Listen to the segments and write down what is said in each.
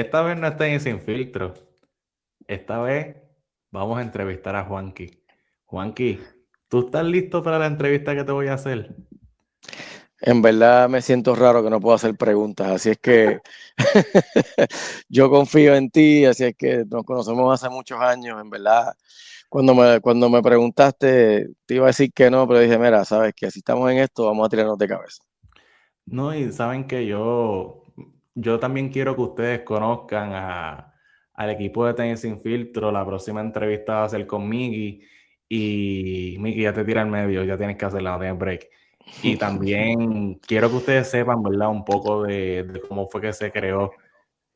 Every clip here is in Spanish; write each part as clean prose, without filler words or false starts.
esta vez no está en Sin Filtro. Esta vez vamos a entrevistar a Juanqui. Juanqui, ¿tú estás listo para la entrevista que te voy a hacer? En verdad me siento raro que no puedo hacer preguntas, así es que yo confío en ti, así es que nos conocemos hace muchos años, en verdad. Cuando me preguntaste, te iba a decir que no, pero dije, mira, sabes que si estamos en esto, vamos a tirarnos de cabeza. No, y saben que yo también quiero que ustedes conozcan al equipo de Tenis Sin Filtro. La próxima entrevista va a ser con Miki. Y Miki, ya te tira al medio, ya tienes que hacerla, no tienes break. Y también quiero que ustedes sepan, ¿verdad? Un poco de cómo fue que se creó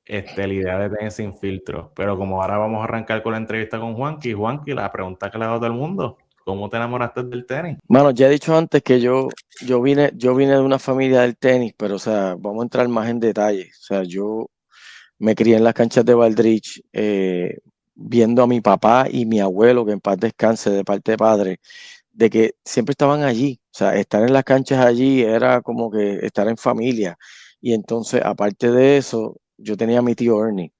la idea de Tenis Sin Filtro. Pero como ahora vamos a arrancar con la entrevista con Juanqui, Juanqui, la pregunta que le hago a todo el mundo, ¿cómo te enamoraste del tenis? Mano, ya he dicho antes que yo vine de una familia del tenis, pero o sea, vamos a entrar más en detalle. O sea, yo me crié en las canchas de Valdrich, viendo a mi papá y mi abuelo, que en paz descanse de parte de padre, de que siempre estaban allí. O sea, estar en las canchas allí era como que estar en familia. Y entonces, aparte de eso, yo tenía a mi tío Ernie.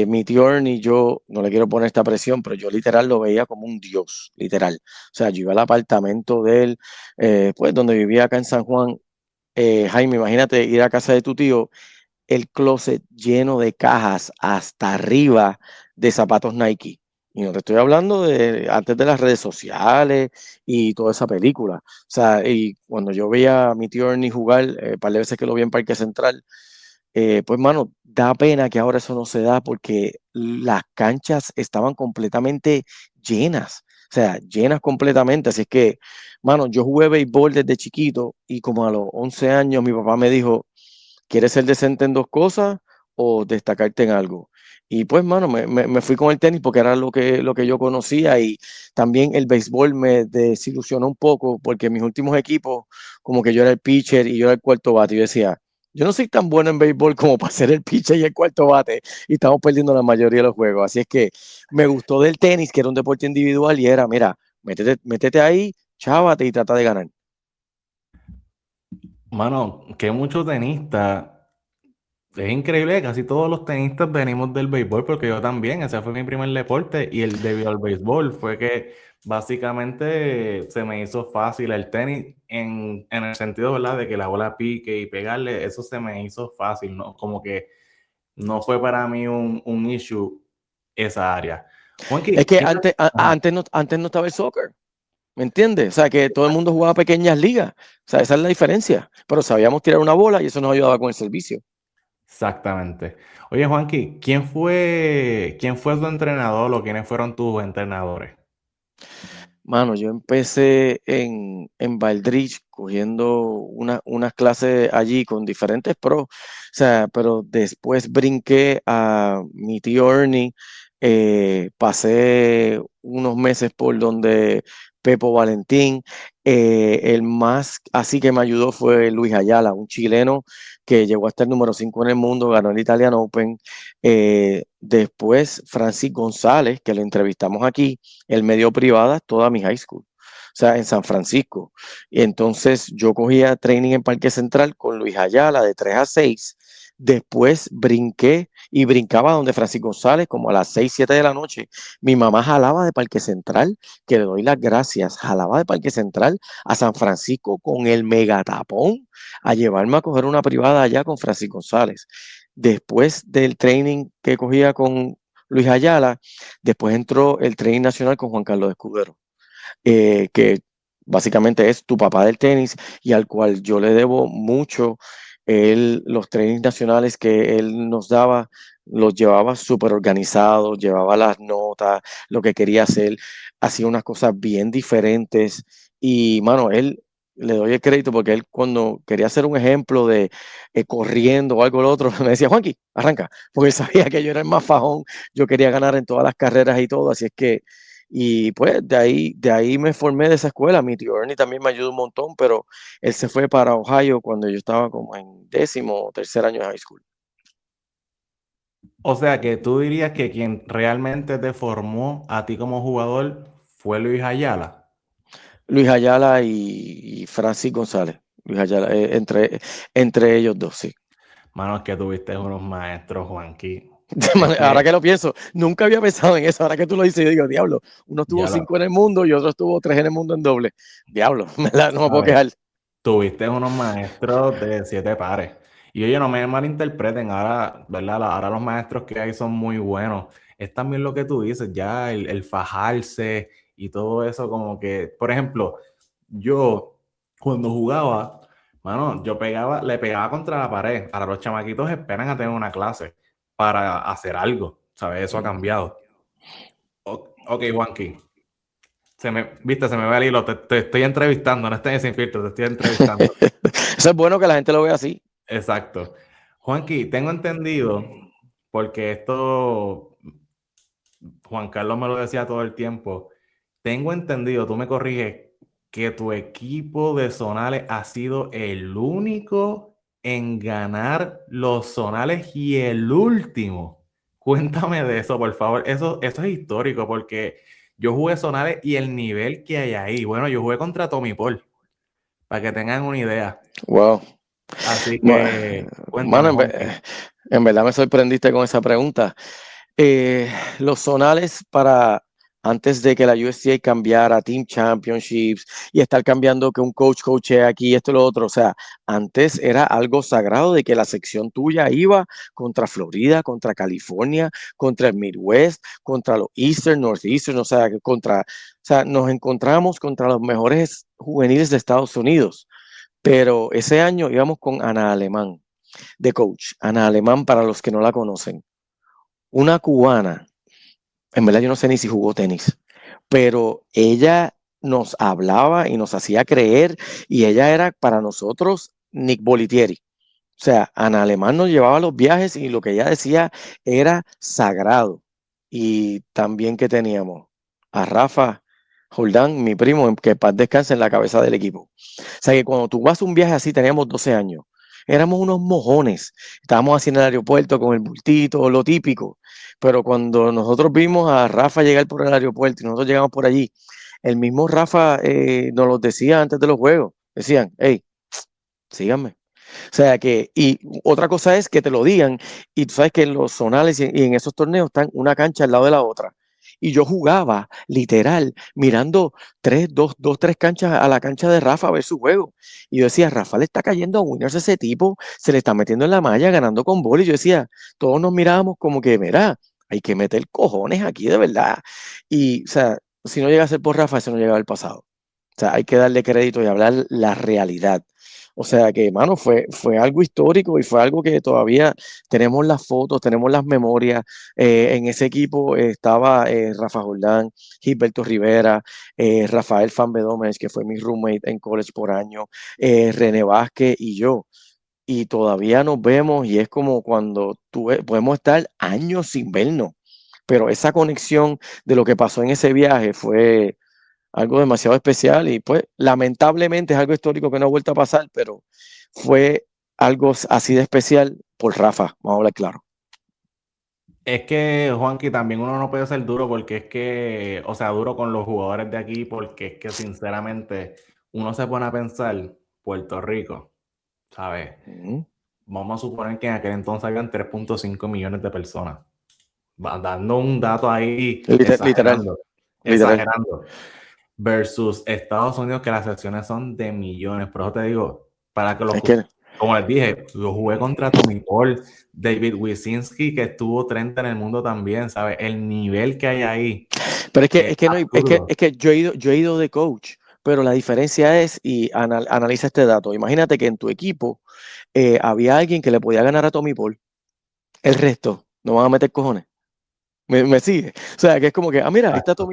Mi tío Ernie, yo no le quiero poner esta presión, pero yo literal lo veía como un dios, literal. O sea, yo iba al apartamento de él, pues donde vivía acá en San Juan. Jaime, imagínate ir a casa de tu tío, el closet lleno de cajas hasta arriba de zapatos Nike. Y no te estoy hablando de antes de las redes sociales y toda esa película. O sea, y cuando yo veía a mi tío Ernie jugar, par de veces que lo vi en Parque Central, pues mano, da pena que ahora eso no se da porque las canchas estaban completamente llenas. O sea, llenas completamente. Así es que, mano, yo jugué béisbol desde chiquito y como a los 11 años mi papá me dijo, ¿quieres ser decente en dos cosas o destacarte en algo? Y pues, mano, me fui con el tenis porque era lo que yo conocía y también el béisbol me desilusionó un poco porque mis últimos equipos, como que yo era el pitcher y yo era el cuarto bate, y yo decía, yo no soy tan bueno en béisbol como para ser el pitcher y el cuarto bate y estamos perdiendo la mayoría de los juegos. Así es que me gustó del tenis, que era un deporte individual y era, mira, métete ahí, chávate y trata de ganar. Mano, que muchos tenistas, es increíble, casi todos los tenistas venimos del béisbol, porque yo también, ese fue mi primer deporte, y el debido al béisbol fue que básicamente se me hizo fácil el tenis en el sentido, ¿verdad? De que la bola pique y pegarle, eso se me hizo fácil, ¿no? Como que no fue para mí un issue esa área. Es Juanqui, que ¿quién antes, Ajá. antes no estaba el soccer. ¿Me entiendes? O sea, que todo el mundo jugaba pequeñas ligas. O sea, esa es la diferencia. Pero sabíamos tirar una bola y eso nos ayudaba con el servicio. Exactamente. Oye, Juanqui, ¿quién fue tu entrenador o quiénes fueron tus entrenadores? Mano, yo empecé en Valdrich cogiendo unas clases allí con diferentes pros. O sea, pero después brinqué a mi tío Ernie. Pasé unos meses por donde Pepo Valentín. El más así que me ayudó fue Luis Ayala, un chileno que llegó hasta el número 5 en el mundo, ganó el Italian Open. Después Francis González, que lo entrevistamos aquí, él me dio privadas toda mi high school, o sea, en San Francisco. Y entonces yo cogía training en Parque Central con Luis Ayala de 3 a 6. Después brinqué y brincaba donde Francisco González como a las 6 7 de la noche. Mi mamá jalaba de Parque Central, que le doy las gracias, jalaba de Parque Central a San Francisco con el megatapón a llevarme a coger una privada allá con Francisco González. Después del training que cogía con Luis Ayala, después entró el training nacional con Juan Carlos Escudero, que básicamente es tu papá del tenis y al cual yo le debo mucho. Él, los trainings nacionales que él nos daba, los llevaba súper organizados, llevaba las notas, lo que quería hacer, hacía unas cosas bien diferentes y, mano, él le doy el crédito porque él cuando quería hacer un ejemplo de corriendo o algo o lo otro, me decía, Juanqui, arranca, porque él sabía que yo era el más fajón, yo quería ganar en todas las carreras y todo, así es que y pues de ahí me formé de esa escuela. Mi tío Ernie también me ayudó un montón, pero él se fue para Ohio cuando yo estaba como en décimo o tercer año de high school. O sea, que tú dirías que quien realmente te formó a ti como jugador fue Luis Ayala. Luis Ayala y Francis González. Luis Ayala, entre ellos dos, sí. Mano, es que tuviste unos maestros, Juanqui. Es Ahora que, que lo pienso, nunca había pensado en eso. Ahora que tú lo dices, yo digo, diablo, uno estuvo ya 5 lo en el mundo y otro estuvo 3 en el mundo en doble. Diablo, no me puedo sabes. quejar. Tuviste unos maestros de 7 pares. Y oye, no me malinterpreten, ahora, ¿verdad? Ahora los maestros que hay son muy buenos. Es también lo que tú dices, ya el fajarse y todo eso, como que, por ejemplo, yo cuando jugaba, mano, le pegaba contra la pared. Ahora los chamaquitos esperan a tener una clase para hacer algo, ¿sabes? Eso ha cambiado. Ok, Juanqui, viste, se me va el hilo, te estoy entrevistando, no estés sin filtro, te estoy entrevistando. Eso es bueno que la gente lo vea así. Exacto. Juanqui, tengo entendido, porque esto Juan Carlos me lo decía todo el tiempo, tengo entendido, tú me corriges, que tu equipo de zonales ha sido el único en ganar los zonales y el último. Cuéntame de eso, por favor. Eso es histórico porque yo jugué zonales y el nivel que hay ahí. Bueno, yo jugué contra Tommy Paul, para que tengan una idea. Wow. Así Bu- que Mano, cuéntame, Juanqui. en verdad me sorprendiste con esa pregunta. Los zonales para antes de que la USTA cambiara Team Championships y estar cambiando que un coachee aquí, esto y lo otro. O sea, antes era algo sagrado de que la sección tuya iba contra Florida, contra California, contra el Midwest, contra los Eastern, Northeastern, o sea, nos encontramos contra los mejores juveniles de Estados Unidos. Pero ese año íbamos con Ana Alemán, de coach. Ana Alemán, para los que no la conocen. Una cubana, en verdad yo no sé ni si jugó tenis, pero ella nos hablaba y nos hacía creer y ella era para nosotros Nick Bolitieri. O sea, Ana Alemán nos llevaba a los viajes y lo que ella decía era sagrado. Y también que teníamos a Rafa Jordán, mi primo, que paz descanse en la cabeza del equipo. O sea que cuando tú vas a un viaje así, teníamos 12 años. Éramos unos mojones. Estábamos así en el aeropuerto con el bultito, lo típico. Pero cuando nosotros vimos a Rafa llegar por el aeropuerto y nosotros llegamos por allí, el mismo Rafa nos lo decía antes de los juegos. Decían, hey, síganme. O sea que, y otra cosa es que te lo digan, y tú sabes que en los zonales y en esos torneos están una cancha al lado de la otra. Y yo jugaba, literal, mirando tres canchas a la cancha de Rafa a ver su juego. Y yo decía, Rafa le está cayendo a winners a ese tipo, se le está metiendo en la malla, ganando con bola. Y yo decía, todos nos mirábamos como que, mira, hay que meter cojones aquí de verdad. Y, o sea, si no llega a ser por Rafa, eso no llega al pasado. O sea, hay que darle crédito y hablar la realidad. O sea que, mano, fue algo histórico y fue algo que todavía tenemos las fotos, tenemos las memorias. En ese equipo estaba Rafa Jordán, Gilberto Rivera, Rafael Fanbedomes, que fue mi roommate en college por año, René Vázquez y yo. Y todavía nos vemos y es como cuando podemos estar años sin vernos. Pero esa conexión de lo que pasó en ese viaje fue algo demasiado especial y pues lamentablemente es algo histórico que no ha vuelto a pasar, pero fue algo así de especial por Rafa, vamos a hablar claro. Es que, Juanqui, también uno no puede ser duro porque es que, o sea, duro con los jugadores de aquí porque es que sinceramente uno se pone a pensar, Puerto Rico, ¿sabes? Ujú. Vamos a suponer que en aquel entonces habían 3.5 millones de personas. Dando un dato ahí, Literal, exagerando, literal. exagerando. Versus Estados Unidos, que las secciones son de millones. Pero yo te digo, para que Es que, como les dije, yo jugué contra Tommy Paul, David Wyszynski, que estuvo 30 en el mundo también, ¿sabes? El nivel que hay ahí pero es no, absurdo. es que yo he ido de coach, pero la diferencia es, y analiza este dato, imagínate que en tu equipo había alguien que le podía ganar a Tommy Paul, el resto no van a meter cojones. Me sigue. O sea, que es como que, mira, Exacto.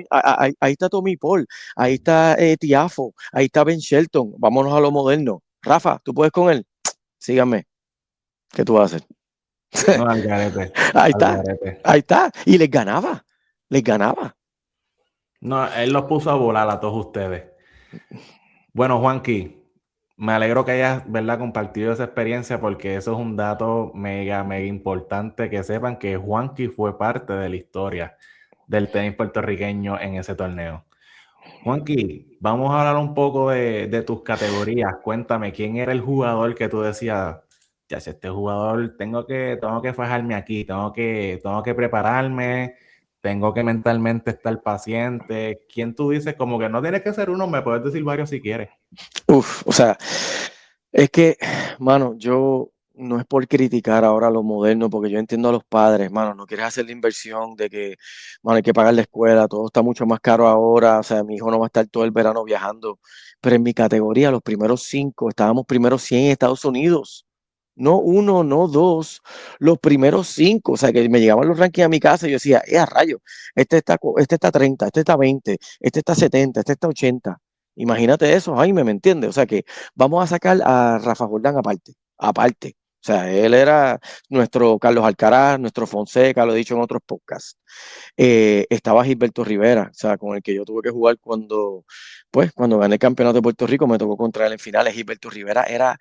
ahí está Tommy Paul, ahí está Tiafo, ahí está Ben Shelton, vámonos a lo moderno. Rafa, ¿tú puedes con él? Síganme, ¿qué tú vas a hacer? No, al garete, Ahí al está, garete. ahí está. Y les ganaba, les ganaba. No, él los puso a volar a todos ustedes. Bueno, Juanqui, me alegro que hayas, ¿verdad?, compartido esa experiencia porque eso es un dato mega, mega importante que sepan que Juanqui fue parte de la historia del tenis puertorriqueño en ese torneo. Juanqui, vamos a hablar un poco de tus categorías. Cuéntame, ¿quién era el jugador que tú decías? ya si este jugador, tengo que fajarme aquí, tengo que prepararme, tengo que mentalmente estar paciente. ¿Quién tú dices? Como que no tienes que ser uno, me puedes decir varios si quieres. Uf, o sea, es que, mano, yo no es por criticar ahora lo moderno, porque yo entiendo a los padres, mano, no quieres hacer la inversión de que, mano, hay que pagar la escuela, todo está mucho más caro ahora, o sea, mi hijo no va a estar todo el verano viajando, pero en mi categoría, los primeros 5, estábamos primeros 100 en Estados Unidos. No uno, no dos, los primeros 5, o sea, que me llegaban los rankings a mi casa y yo decía, a rayo, este está 30, este está 20, este está 70, este está 80. Imagínate eso, Jaime, ¿me entiendes? O sea, que vamos a sacar a Rafa Jordán aparte, aparte. O sea, él era nuestro Carlos Alcaraz, nuestro Fonseca, lo he dicho en otros podcasts. Estaba Gilberto Rivera, o sea, con el que yo tuve que jugar cuando gané el campeonato de Puerto Rico, me tocó contra él en finales. Gilberto Rivera era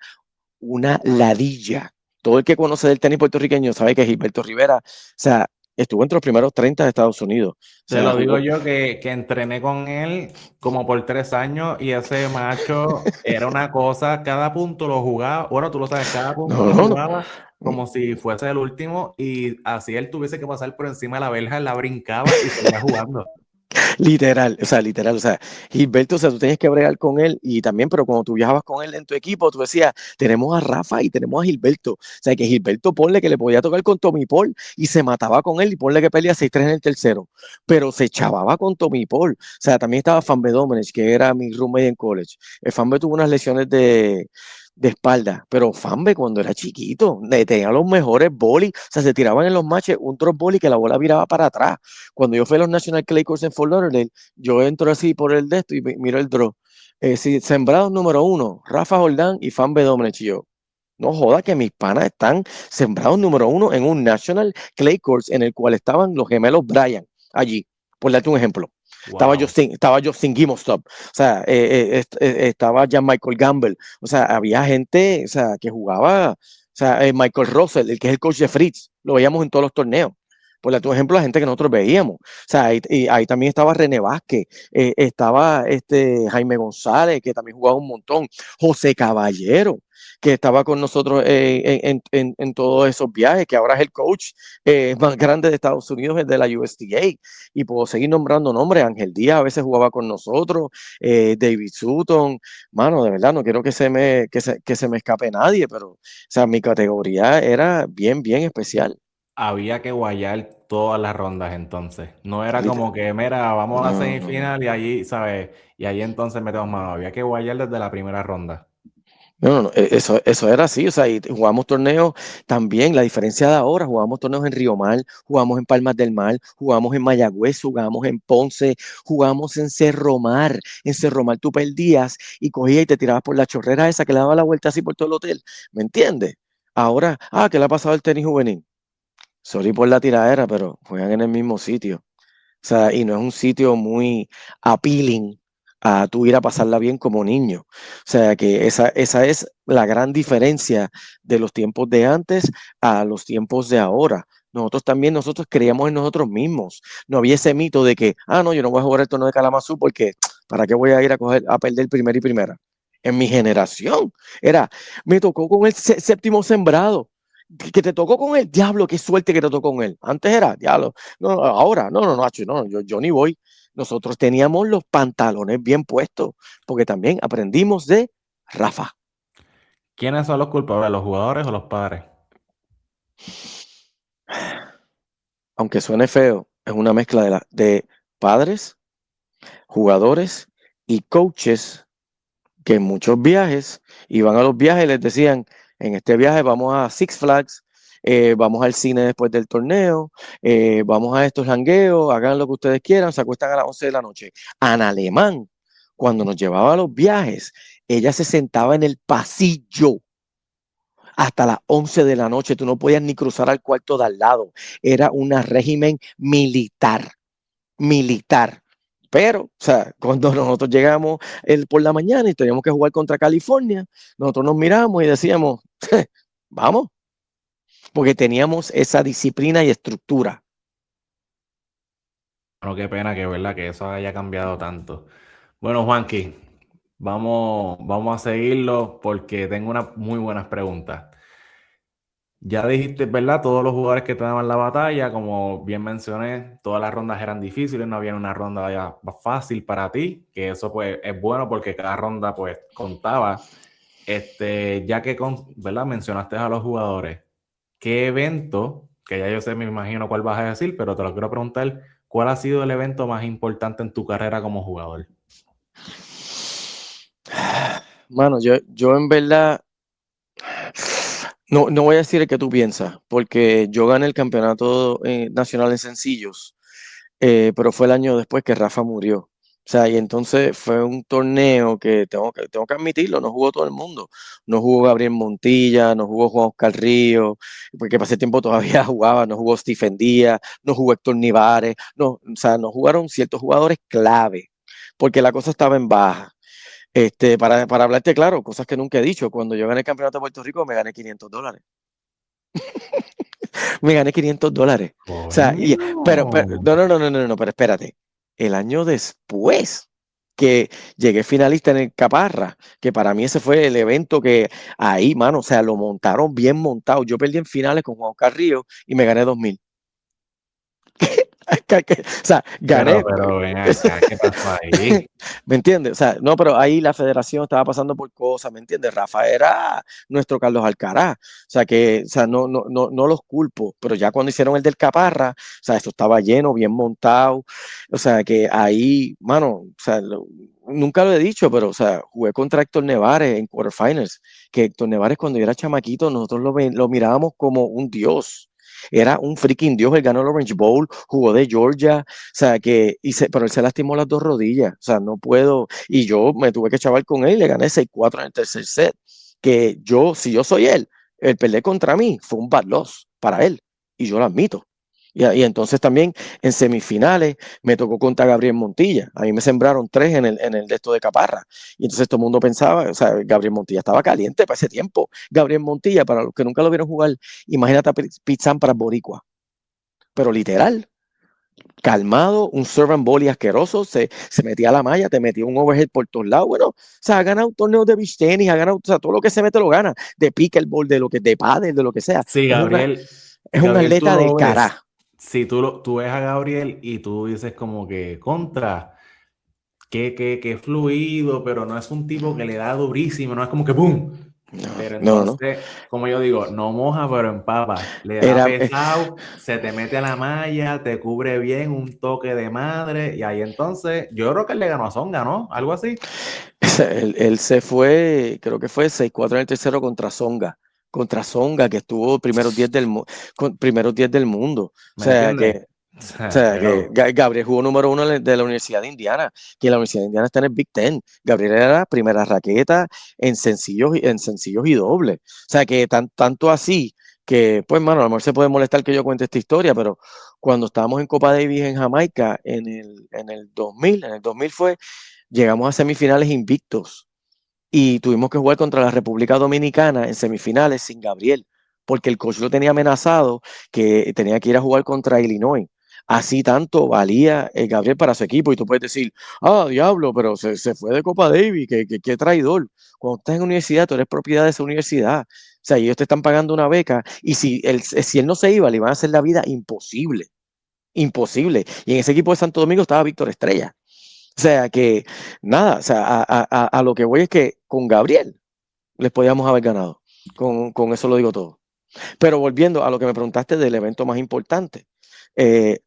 una ladilla. Todo el que conoce del tenis puertorriqueño sabe que Gilberto Rivera, o sea, estuvo entre los primeros 30 de Estados Unidos. O Te sea, lo digo jugó. yo que entrené con él como por 3 años y ese macho era una cosa, cada punto lo jugaba, bueno, tú lo sabes, cada punto No, lo no, no. jugaba como si fuese el último y así él tuviese que pasar por encima de la verja, él la brincaba y seguía jugando. Literal, o sea, Gilberto, o sea, tú tenías que bregar con él y también, pero cuando tú viajabas con él en tu equipo, tú decías, tenemos a Rafa y tenemos a Gilberto, o sea, que Gilberto ponle que le podía tocar con Tommy Paul y se mataba con él y ponle que pelea 6-3 en el tercero, pero se chavaba con Tommy Paul, o sea, también estaba Fanbe Domenech, que era mi roommate en college. Fanbe tuvo unas lesiones de espalda, pero Fanbe cuando era chiquito tenía los mejores bolis, o sea, se tiraban en los matches un drop volley que la bola viraba para atrás. Cuando yo fui a los National Clay Course en Fort Lauderdale, yo entro así por el de esto y miro el draw. Sí, sembrados número 1, Rafa Jordán y Fan Bedomenech. Y yo, no joda que mis panas están sembrados número 1 en un National Clay Course en el cual estaban los gemelos Bryan allí. Por darte un ejemplo. Wow. Estaba Justin Gimostop, o sea, estaba Jan Michael Gamble, o sea, había gente, o sea, que jugaba, o sea, Michael Russell, el que es el coach de Fritz, lo veíamos en todos los torneos. Por darte un ejemplo, la gente que nosotros veíamos. O sea, ahí también estaba René Vázquez, estaba Jaime González, que también jugaba un montón, José Caballero, que estaba con nosotros en todos esos viajes, que ahora es el coach más grande de Estados Unidos, es de la USDA. Y puedo seguir nombrando nombres. Ángel Díaz a veces jugaba con nosotros, David Sutton. Mano, de verdad, no quiero que se me escape nadie, pero o sea, mi categoría era bien, bien especial. Había que guayar todas las rondas entonces. No era como Literal. que, mira, vamos a la No, no, no. semifinal y allí, ¿sabes? Y ahí entonces metemos mano. Había que guayar desde la primera ronda. No, no, no, eso era así, o sea, y jugamos torneos también, la diferencia de ahora, jugamos torneos en Río Mar, jugamos en Palmas del Mar, jugamos en Mayagüez, jugamos en Ponce, jugamos en Cerro Mar tú perdías y cogías y te tirabas por la chorrera esa que le daba la vuelta así por todo el hotel, ¿me entiendes? Ahora, ¿qué le ha pasado al tenis juvenil? Sorry por la tiradera, pero juegan en el mismo sitio. O sea, y no es un sitio muy appealing a tú ir a pasarla bien como niño. O sea, que esa es la gran diferencia de los tiempos de antes a los tiempos de ahora. Nosotros creíamos en nosotros mismos. No había ese mito de que, no, yo no voy a jugar el torneo de Kalamazoo porque, ¿para qué voy a ir a perder primera y primera? En mi generación, me tocó con el séptimo sembrado, que te tocó con el diablo, qué suerte que te tocó con él. Antes era, diablo, no, ahora, no, no, no, no, yo ni voy. Nosotros teníamos los pantalones bien puestos, porque también aprendimos de Rafa. ¿Quiénes son los culpables, los jugadores o los padres? Aunque suene feo, es una mezcla de padres, jugadores y coaches que en muchos viajes iban a los viajes y les decían, en este viaje vamos a Six Flags, vamos al cine después del torneo, vamos a estos jangueos, hagan lo que ustedes quieran, se acuestan a las 11 de la noche. Ana Alemán, cuando nos llevaba a los viajes, ella se sentaba en el pasillo hasta las 11 de la noche, tú no podías ni cruzar al cuarto de al lado, era un régimen militar, militar. Pero, o sea, cuando nosotros llegamos por la mañana y teníamos que jugar contra California, nosotros nos miramos y decíamos, vamos, porque teníamos esa disciplina y estructura. Bueno, qué pena que, ¿verdad? Que eso haya cambiado tanto. Bueno, Juanqui, vamos a seguirlo porque tengo unas muy buenas preguntas. Ya dijiste, ¿verdad? Todos los jugadores que te daban la batalla, como bien mencioné, todas las rondas eran difíciles, no había una ronda ya fácil para ti, que eso pues es bueno porque cada ronda pues contaba. Ya que, ¿verdad? Mencionaste a los jugadores, ¿qué evento, que ya yo sé, me imagino cuál vas a decir, pero te lo quiero preguntar, ¿cuál ha sido el evento más importante en tu carrera como jugador? Mano, yo en verdad no voy a decir el que tú piensas, porque yo gané el campeonato nacional en sencillos, pero fue el año después que Rafa murió. O sea, y entonces fue un torneo que tengo que admitirlo, no jugó todo el mundo. No jugó Gabriel Montilla, no jugó Juan Oscar Ríos, porque para ese tiempo todavía jugaba, no jugó Stephen Díaz, no jugó Héctor Nivares, no, o sea, no jugaron ciertos jugadores clave, porque la cosa estaba en baja. Para hablarte claro, cosas que nunca he dicho, cuando yo gané el campeonato de Puerto Rico me gané $500. Me gané $500. O sea, Coño. pero no, pero espérate. El año después que llegué finalista en el Caparra, que para mí ese fue el evento que ahí, mano, o sea, lo montaron bien montado. Yo perdí en finales con Juan Carrillo y me gané 2,000. O sea, gané. Pero ven acá, ¿qué pasó ahí? ¿Me entiendes? O sea, no, pero ahí la federación estaba pasando por cosas, ¿me entiendes? Rafa era nuestro Carlos Alcaraz. O sea, o sea, no los culpo, pero ya cuando hicieron el del Caparra, o sea, esto estaba lleno, bien montado. O sea, que ahí, mano, o sea, nunca lo he dicho, pero, o sea, jugué contra Héctor Nevares en quarterfinals, que Héctor Nevares cuando yo era chamaquito, nosotros lo mirábamos como un dios. Era un freaking dios, él ganó el Orange Bowl, jugó de Georgia, o sea, pero él se lastimó las dos rodillas, o sea, no puedo, y yo me tuve que chaval con él y le gané 6-4 en el tercer set, que yo, si yo soy él, el perder contra mí fue un bad loss para él, y yo lo admito. Y entonces también en semifinales me tocó contra Gabriel Montilla. A mí me sembraron tres en el de esto de Caparra. Y entonces todo el mundo pensaba, o sea, Gabriel Montilla estaba caliente para ese tiempo. Gabriel Montilla, para los que nunca lo vieron jugar, imagínate a Pete Sampras boricua. Pero literal, calmado, un servant ball asqueroso, se metía a la malla, te metía un overhead por todos lados. Bueno, o sea, ha ganado torneos de beach tenis, ha ganado, o sea, todo lo que se mete lo gana, de pickleball, de lo que, de pádel, de lo que sea. Sí, Es un Tú atleta del lo ves. cará. Si tú ves a Gabriel y tú dices como que contra, que fluido, pero no es un tipo que le da durísimo, no es como que ¡boom! Pero No. entonces, como yo digo, no moja, pero empapa. Le da Era, pesado, se te mete a la malla, te cubre bien, un toque de madre, y ahí entonces, yo creo que él le ganó a Songa, ¿no? Algo así. él se fue, creo que fue 6-4 en el tercero contra Songa, que estuvo primeros 10 del mundo. O ¿Me sea, entiendes? que Pero, Gabriel jugó número uno de la Universidad de Indiana, que la Universidad de Indiana está en el Big Ten. Gabriel era primera raqueta en sencillos y dobles. O sea, que tanto así que, pues, mano, a lo mejor se puede molestar que yo cuente esta historia, pero cuando estábamos en Copa Davis en Jamaica en el 2000 fue, llegamos a semifinales invictos y tuvimos que jugar contra la República Dominicana en semifinales sin Gabriel, porque el coach lo tenía amenazado que tenía que ir a jugar contra Illinois. Así tanto valía el Gabriel para su equipo. Y tú puedes decir, diablo, pero se fue de Copa Davis, qué traidor. Cuando estás en universidad, tú eres propiedad de esa universidad. O sea, ellos te están pagando una beca y si él no se iba, le iban a hacer la vida imposible. Imposible. Y en ese equipo de Santo Domingo estaba Víctor Estrella. O sea que, nada, o sea, a lo que voy es que con Gabriel les podíamos haber ganado. Con eso lo digo todo. Pero volviendo a lo que me preguntaste del evento más importante, eh,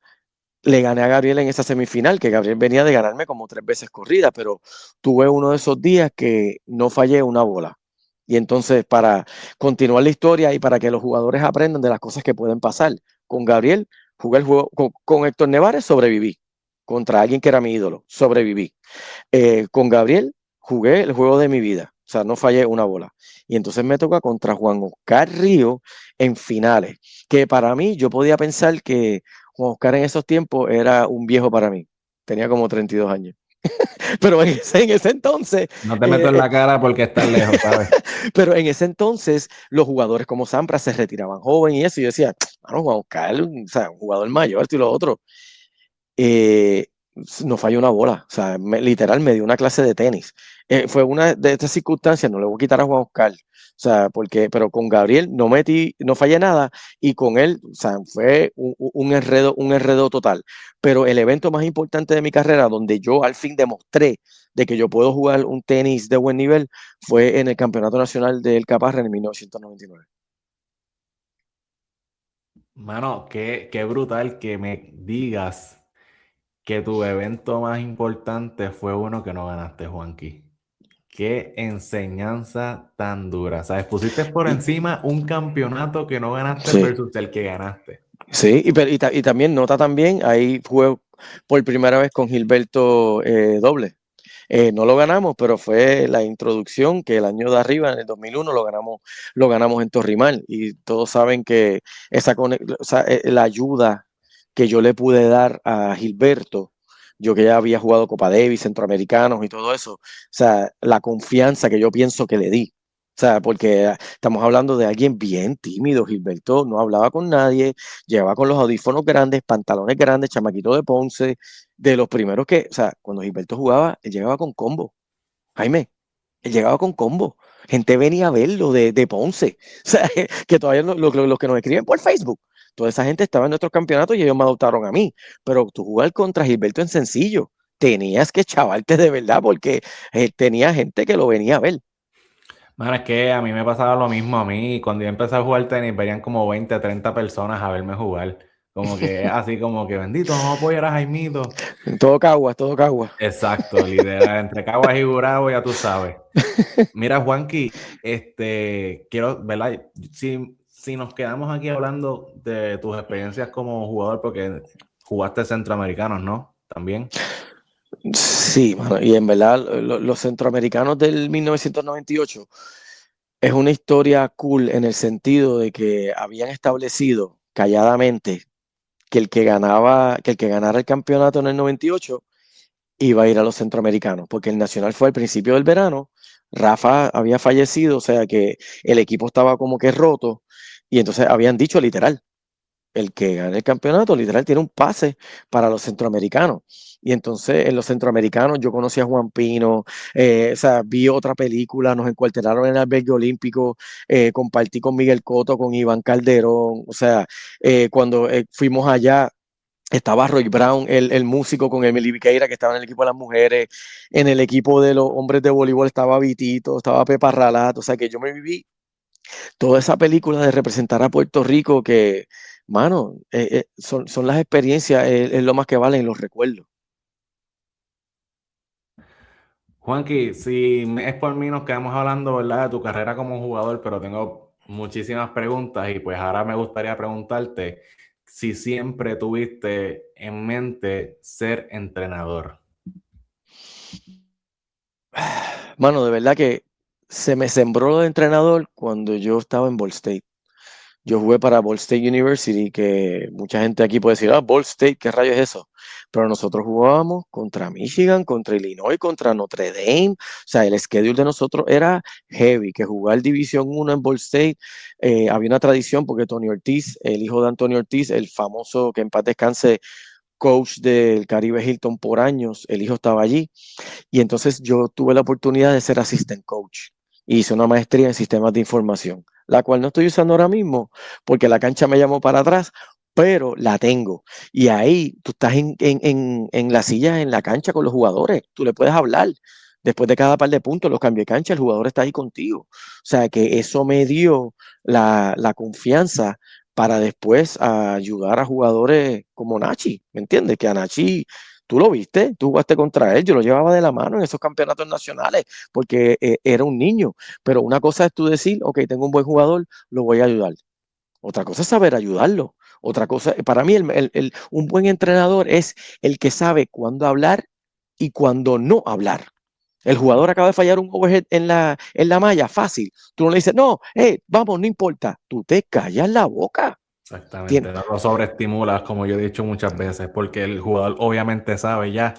le gané a Gabriel en esa semifinal, que Gabriel venía de ganarme como 3 veces corrida, pero tuve uno de esos días que no fallé una bola. Y entonces, para continuar la historia y para que los jugadores aprendan de las cosas que pueden pasar, con Gabriel jugué el juego, con Héctor Nevares sobreviví, contra alguien que era mi ídolo, sobreviví. Con Gabriel jugué el juego de mi vida, o sea, no fallé una bola. Y entonces me toca contra Juan Oscar Río en finales, que para mí yo podía pensar que Juan Oscar en esos tiempos era un viejo para mí, tenía como 32 años. Pero en ese entonces, no te meto eh, en eh, la cara porque estás lejos, ¿sabes? pero en ese entonces los jugadores como Sampras se retiraban joven y eso, y yo decía, bueno, Juan Oscar, o sea, un jugador mayor, esto y lo otro. no falló una bola. O sea, literal me dio una clase de tenis. Fue una de estas circunstancias, no le voy a quitar a Juan Oscar. O sea, pero con Gabriel no metí, no fallé nada y con él, o sea, fue un enredo total. Pero el evento más importante de mi carrera, donde yo al fin demostré de que yo puedo jugar un tenis de buen nivel, fue en el Campeonato Nacional del Caparra en 1999. Mano, qué brutal que me digas que tu evento más importante fue uno que no ganaste, Juanqui. Qué enseñanza tan dura. ¿Sabes? Pusiste por Y, encima un campeonato que no ganaste sí, versus el que ganaste. sí, y también nota también, ahí jugué por primera vez con Gilberto doble. No lo ganamos, pero fue la introducción que el año de arriba, en el 2001, lo ganamos en Torrimal. Y todos saben que o sea, la ayuda que yo le pude dar a Gilberto, yo que ya había jugado Copa Davis, Centroamericanos y todo eso, o sea, la confianza que yo pienso que le di. O sea, porque estamos hablando de alguien bien tímido. Gilberto no hablaba con nadie, llevaba con los audífonos grandes, pantalones grandes, chamaquito de Ponce, de los primeros que, o sea, cuando Gilberto jugaba, él llegaba con combo. Jaime, él llegaba con combo. Gente venía a verlo de Ponce. O sea, que todavía los que nos escriben por Facebook, toda esa gente estaba en nuestros campeonatos y ellos me adoptaron a mí. Pero tú jugar contra Gilberto en sencillo, tenías que chavarte de verdad porque tenía gente que lo venía a ver. Mano, es que a mí me pasaba lo mismo a mí. Cuando yo empecé a jugar tenis, venían como 20, 30 personas a verme jugar. Como que así como que bendito, vamos a apoyar a Jaimito. Todo cagua, todo cagua. Exacto, literal, entre Caguas y Gurabo, ya tú sabes. Mira, Juanqui, quiero, ¿verdad? Si nos quedamos aquí hablando de tus experiencias como jugador, porque jugaste centroamericanos, ¿no? También. Sí, mano, y en verdad los centroamericanos del 1998 es una historia cool en el sentido de que habían establecido calladamente que el que ganara el campeonato en el 98 iba a ir a los centroamericanos, porque el Nacional fue al principio del verano, Rafa había fallecido, o sea que el equipo estaba como que roto, y entonces habían dicho literal, el que gane el campeonato, literal, tiene un pase para los centroamericanos. Y entonces en los centroamericanos yo conocí a Juan Pino, o sea, vi otra película, nos encuartelaron en el albergue olímpico, compartí con Miguel Cotto, con Iván Calderón, o sea, cuando fuimos allá, estaba Roy Brown, el músico, con Emily Viqueira, que estaba en el equipo de las mujeres, en el equipo de los hombres de voleibol estaba Vitito, estaba Pepa Ralat, o sea que yo me viví toda esa película de representar a Puerto Rico que, mano, son las experiencias, es lo más que valen los recuerdos. Juanqui, si es por mí, nos quedamos hablando, ¿verdad? De tu carrera como jugador, pero tengo muchísimas preguntas y pues ahora me gustaría preguntarte si siempre tuviste en mente ser entrenador. Mano, de verdad que se me sembró de entrenador cuando yo estaba en Ball State. Yo jugué para Ball State University, que mucha gente aquí puede decir, ah, Ball State, ¿qué rayos es eso? Pero nosotros jugábamos contra Michigan, contra Illinois, contra Notre Dame. O sea, el schedule de nosotros era heavy, que jugar División 1 en Ball State, había una tradición porque Tony Ortiz, el hijo de Antonio Ortiz, el famoso, que en paz descanse, coach del Caribe Hilton por años, el hijo estaba allí. Y entonces yo tuve la oportunidad de ser assistant coach. Hice una maestría en sistemas de información, la cual no estoy usando ahora mismo porque la cancha me llamó para atrás, pero la tengo. Y ahí tú estás en la silla, en la cancha con los jugadores, tú le puedes hablar. Después de cada par de puntos, los cambios de cancha, el jugador está ahí contigo. O sea que eso me dio la confianza para después ayudar a jugadores como Nachi, ¿me entiendes? Que a Nachi tú lo viste, tú jugaste contra él, yo lo llevaba de la mano en esos campeonatos nacionales porque era un niño. Pero una cosa es tú decir, ok, tengo un buen jugador, lo voy a ayudar. Otra cosa es saber ayudarlo. Otra cosa, para mí, un buen entrenador es el que sabe cuándo hablar y cuándo no hablar. El jugador acaba de fallar un overhead en la malla, fácil. Tú no le dices, no, vamos, no importa. Tú te callas la boca. Exactamente, no lo sobreestimulas, como yo he dicho muchas veces, porque el jugador obviamente sabe ya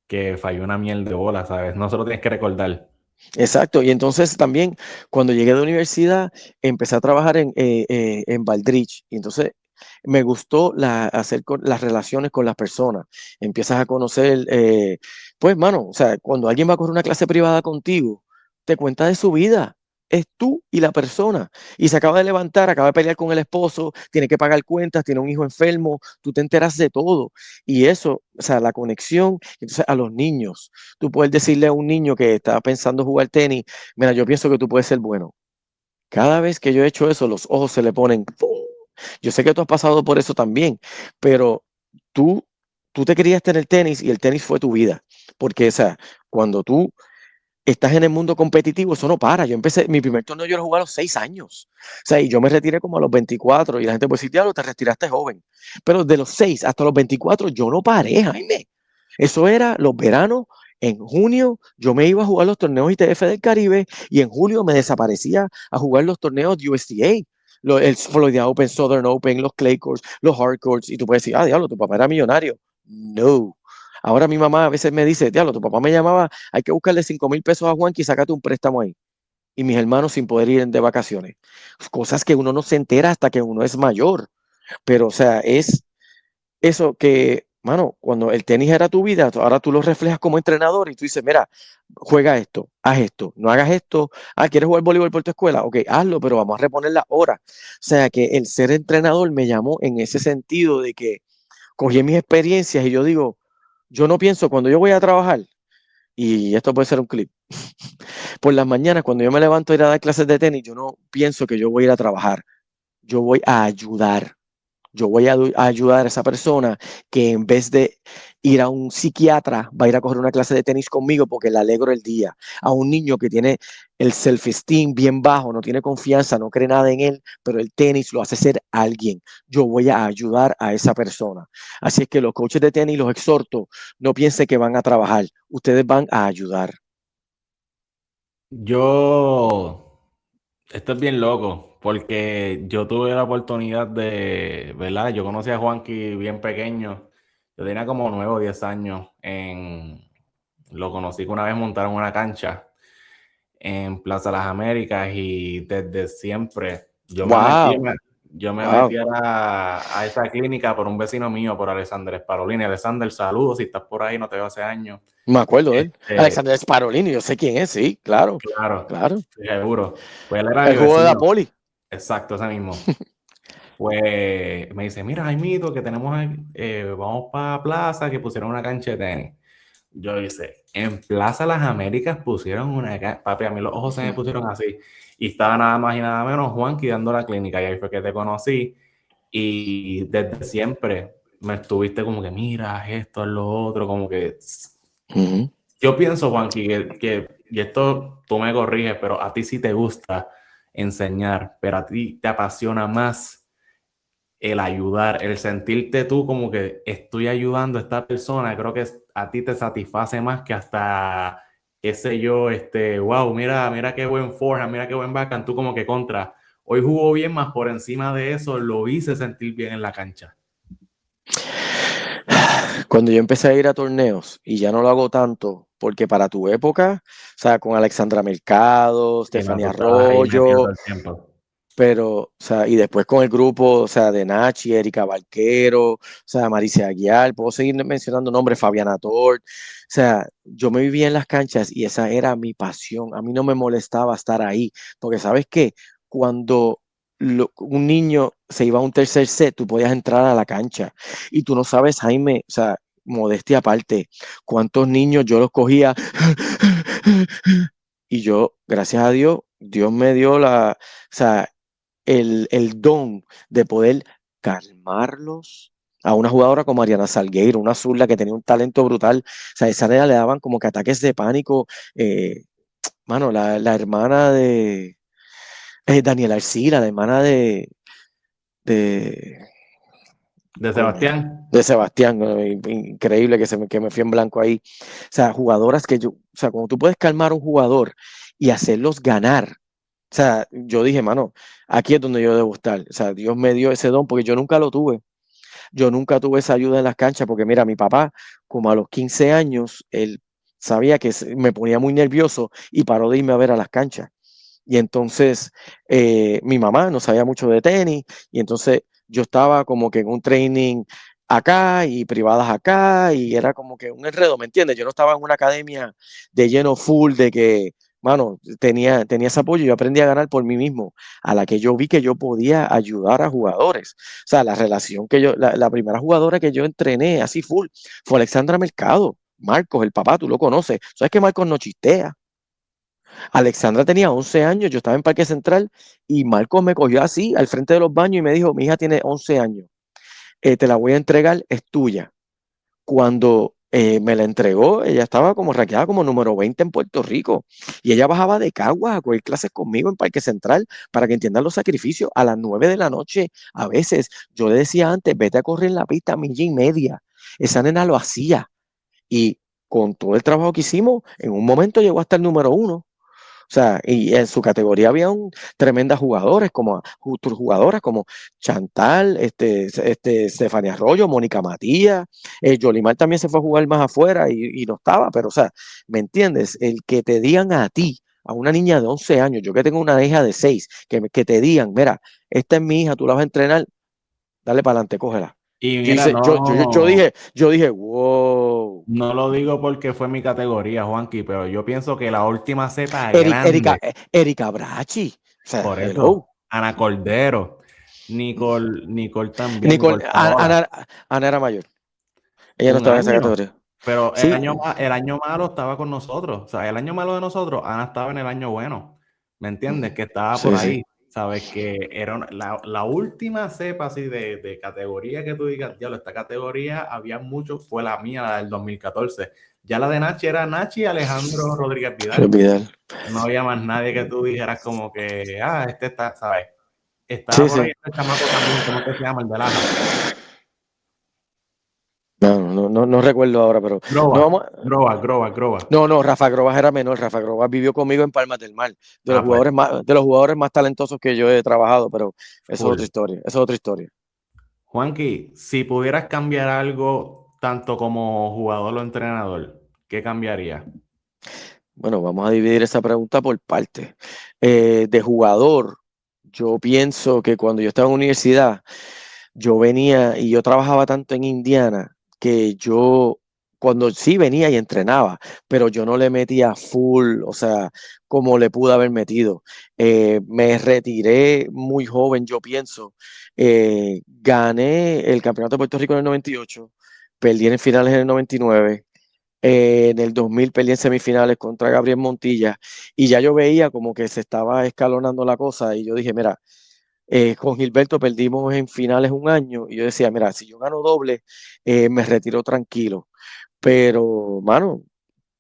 que falló una miel de bola, ¿sabes? No se lo tienes que recordar. Exacto, y entonces también cuando llegué de universidad empecé a trabajar en Baldrich, y entonces Me gustó hacer las relaciones con las personas. Empiezas a conocer, pues, mano, o sea, cuando alguien va a correr una clase privada contigo, te cuenta de su vida. Es tú y la persona. Y se acaba de levantar, acaba de pelear con el esposo, tiene que pagar cuentas, tiene un hijo enfermo, tú te enteras de todo. Y eso, o sea, la conexión, entonces a los niños, tú puedes decirle a un niño que está pensando jugar tenis, mira, yo pienso que tú puedes ser bueno. Cada vez que yo he hecho eso, los ojos se le ponen, ¡pum! Yo sé que tú has pasado por eso también, pero tú, tú te querías tener tenis y el tenis fue tu vida. Porque, o sea, cuando tú estás en el mundo competitivo, eso no para. Yo empecé, mi primer torneo yo lo jugué a los 6 años. O sea, y yo me retiré como a los 24 y la gente puede decir, diablo, te retiraste joven. Pero de los 6 hasta los 24 yo no paré, Jaime. Eso era los veranos. En junio yo me iba a jugar los torneos ITF del Caribe y en julio me desaparecía a jugar los torneos de USTA. El Florida Open, Southern Open, los Clay Courts, los Hard Courts. Y tú puedes decir, ah, diablo, tu papá era millonario. No. Ahora mi mamá a veces me dice, diablo, tu papá me llamaba, hay que buscarle 5,000 pesos a Juanqui y sácate un préstamo ahí. Y mis hermanos sin poder ir de vacaciones. Cosas que uno no se entera hasta que uno es mayor. Pero, o sea, es eso que, mano, cuando el tenis era tu vida, ahora tú lo reflejas como entrenador y tú dices, mira, juega esto, haz esto, no hagas esto. Ah, ¿quieres jugar voleibol por tu escuela? Ok, hazlo, pero vamos a reponer la hora. O sea, que el ser entrenador me llamó en ese sentido de que cogí mis experiencias y yo digo, yo no pienso cuando yo voy a trabajar, y esto puede ser un clip, por las mañanas cuando yo me levanto a ir a dar clases de tenis, yo no pienso que yo voy a ir a trabajar, yo voy a ayudar. Yo voy a ayudar a esa persona que en vez de ir a un psiquiatra, va a ir a coger una clase de tenis conmigo porque le alegro el día. A un niño que tiene el self-esteem bien bajo, no tiene confianza, no cree nada en él, pero el tenis lo hace ser alguien. Yo voy a ayudar a esa persona. Así es que los coaches de tenis los exhorto, no piensen que van a trabajar, ustedes van a ayudar. Yo, esto es bien loco, porque yo tuve la oportunidad de, ¿verdad? Yo conocí a Juanqui bien pequeño. Yo tenía como 9 o 10 años. Lo conocí que una vez montaron una cancha en Plaza Las Américas y desde siempre Wow, yo me metí wow. a esa clínica por un vecino mío, por Alexander Sparolini. Alexander, saludos, si estás por ahí, no te veo hace años. Me acuerdo de él. Este, Alexander Sparolini, yo sé quién es, sí, claro, claro, claro. seguro. Pues él era El mi juego de la vecino, poli. exacto, ese mismo. Pues me dice, mira, Jaimito, que tenemos, vamos para Plaza, que pusieron una cancha de tenis. Yo dice, en Plaza Las Américas pusieron una cancha, papi, a mí los ojos se me pusieron así. Y estaba nada más y nada menos Juanqui dando la clínica, y ahí fue que te conocí. Y desde siempre me estuviste como que, mira, esto es lo otro, como que... Uh-huh. Yo pienso, Juanqui, y esto tú me corriges, pero a ti sí te gusta enseñar, pero a ti te apasiona más el ayudar, el sentirte tú como que estoy ayudando a esta persona, creo que a ti te satisface más que hasta, qué sé yo, wow, mira qué buen forehand, mira qué buen backhand, tú como que contra, hoy jugó bien, más por encima de eso lo hice sentir bien en la cancha. Cuando yo empecé a ir a torneos, y ya no lo hago tanto, porque para tu época, o sea, con Alexandra Mercado, Y no, tú Stephanie estabas ahí metido Arroyo, todo el tiempo. pero, o sea, y después con el grupo, o sea, de Nachi, Erika Barquero, o sea, Maricia Aguiar, puedo seguir mencionando nombres, Fabiana Tort, o sea, yo me vivía en las canchas y esa era mi pasión, a mí no me molestaba estar ahí, porque ¿sabes qué? Cuando un niño se iba a un tercer set, tú podías entrar a la cancha y tú no sabes, Jaime, o sea, modestia aparte, cuántos niños yo los cogía y yo, gracias a Dios, Dios me dio o sea, el don de poder calmarlos a una jugadora como Mariana Salgueiro, una zurda que tenía un talento brutal. O sea, esa nena le daban como que ataques de pánico. Mano, la hermana de Daniela Arcila, la hermana de, De coño, Sebastián. de Sebastián, increíble que me fui en blanco ahí. O sea, jugadoras que yo, o sea, cuando tú puedes calmar a un jugador y hacerlos ganar. O sea, yo dije, mano, aquí es donde yo debo estar. O sea, Dios me dio ese don porque yo nunca lo tuve. Yo nunca tuve esa ayuda en las canchas porque mira, mi papá, como a los 15 años, él sabía que me ponía muy nervioso y paró de irme a ver a las canchas. Y entonces mi mamá no sabía mucho de tenis y entonces yo estaba como que en un training acá y privadas acá y era como que un enredo, ¿me entiendes? Yo no estaba en una academia de lleno full de que, mano, tenía ese apoyo y yo aprendí a ganar por mí mismo, a la que yo vi que yo podía ayudar a jugadores. O sea, la relación que la primera jugadora que yo entrené así full fue Alexandra Mercado. Marcos, el papá, tú lo conoces. ¿Sabes que Marcos no chistea? Alexandra tenía 11 años, yo estaba en Parque Central y Marcos me cogió así al frente de los baños y me dijo, mi hija tiene 11 años, te la voy a entregar, es tuya. Cuando me la entregó, ella estaba como raqueada como número 20 en Puerto Rico y ella bajaba de Caguas a coger clases conmigo en Parque Central para que entiendan los sacrificios a las 9 de la noche. A veces yo le decía antes, vete a correr en la pista milla y media. Esa nena lo hacía y con todo el trabajo que hicimos, en un momento llegó hasta el número 1. O sea, y en su categoría había tremendas jugadores jugadoras como Chantal, Stefania Arroyo, Mónica Matías, Yolimar también se fue a jugar más afuera y no estaba, pero o sea, ¿me entiendes? El que te digan a ti, a una niña de 11 años, yo que tengo una hija de 6, que te digan, mira, esta es mi hija, tú la vas a entrenar, dale para adelante, cógela. Y Yo, mira, hice, yo dije, wow. no lo digo porque fue mi categoría, Juanqui, pero yo pienso que la última cepa grande, Erika Brachi, o sea, por hello. eso, Ana Cordero, Nicole también, Nicole, Nicole Paola. Ana era mayor. Ella no Un estaba en esa año. categoría. Pero Sí, el año malo estaba con nosotros. O sea, el año malo de nosotros, Ana estaba en el año bueno. ¿Me entiendes? Que estaba por sí, sí. ahí. Sabes que era la última cepa así de categoría que tú digas, diablo, esta categoría había mucho, fue la mía, la del 2014. Ya la de Nachi era Nachi y Alejandro Rodríguez Qué Vidal. Vidal. No había más nadie que tú dijeras como que, este está, ¿sabes? Estaba Sí, por sí. ahí este chamaco también, ¿cómo que se llama? El de Laja. No recuerdo ahora, pero no Groba, vamos. Groba. No, Rafa Grobas era menor. Rafa Grobas vivió conmigo en Palmas del Mar, Ah, pues, de los jugadores más talentosos que yo he trabajado, pero eso es otra full. historia. Eso es otra historia. Juanqui, si pudieras cambiar algo tanto como jugador o entrenador, ¿qué cambiaría? Bueno, vamos a dividir esa pregunta por partes. De jugador, yo pienso que cuando yo estaba en universidad, yo venía y yo trabajaba tanto en Indiana que yo, cuando sí venía y entrenaba, pero yo no le metía full, o sea, como le pude haber metido. Me retiré muy joven, yo pienso. Gané el Campeonato de Puerto Rico en el 98, perdí en finales en el 99. En el 2000 peleé en semifinales contra Gabriel Montilla y ya yo veía como que se estaba escalonando la cosa y yo dije, mira, con Gilberto perdimos en finales un año y yo decía, mira, si yo gano doble, me retiro tranquilo. Pero, mano,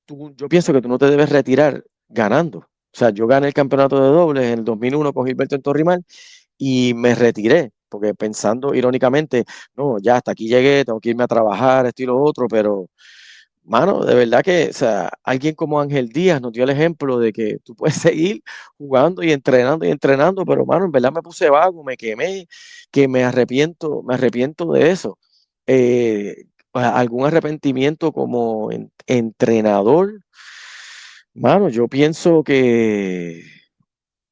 yo pienso que tú no te debes retirar ganando. O sea, yo gané el campeonato de dobles en el 2001 con Gilberto en Torrimal y me retiré, porque pensando irónicamente, no, ya hasta aquí llegué, tengo que irme a trabajar, esto y lo otro, pero mano, de verdad que, o sea, alguien como Ángel Díaz nos dio el ejemplo de que tú puedes seguir jugando y entrenando, pero mano, en verdad me puse vago, me quemé, que me arrepiento de eso. Algún arrepentimiento como entrenador, mano, yo pienso que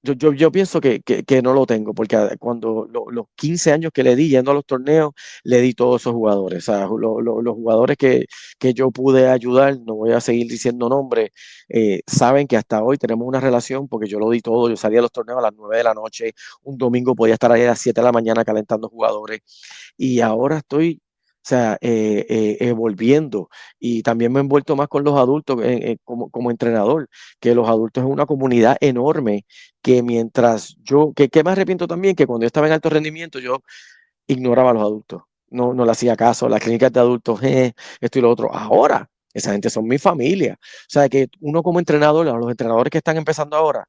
yo pienso que no lo tengo, porque cuando los 15 años que le di yendo a los torneos, le di todos esos jugadores. O sea, los jugadores que yo pude ayudar, no voy a seguir diciendo nombres, saben que hasta hoy tenemos una relación porque yo lo di todo. Yo salía a los torneos a las 9 de la noche, un domingo podía estar ahí a las 7 de la mañana calentando jugadores y ahora estoy, o sea, volviendo y también me he envuelto más con los adultos como entrenador, que los adultos es una comunidad enorme que mientras que me arrepiento también que cuando yo estaba en alto rendimiento yo ignoraba a los adultos, no le hacía caso, las clínicas de adultos, esto y lo otro. Ahora, esa gente son mi familia. O sea, que uno como entrenador, los entrenadores que están empezando ahora,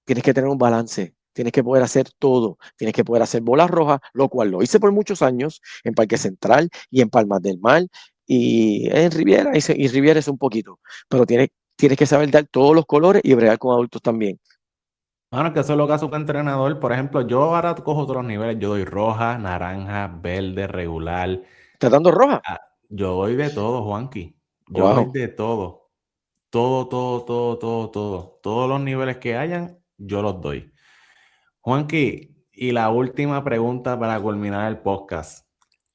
tienes que tener un balance, tienes que poder hacer todo, tienes que poder hacer bolas rojas, lo cual lo hice por muchos años en Parque Central y en Palmas del Mar y en Riviera, y Riviera es un poquito, pero tienes que saber dar todos los colores y bregar con adultos también. Bueno, que eso es lo que hace un entrenador. Por ejemplo, yo ahora cojo otros niveles. Yo doy roja, naranja, verde, regular. ¿Estás dando roja? Ah, yo doy de todo, Juanqui. Yo doy Wow. de todo. Todo. Todos los niveles que hayan, yo los doy. Juanqui, Y la última pregunta para culminar el podcast.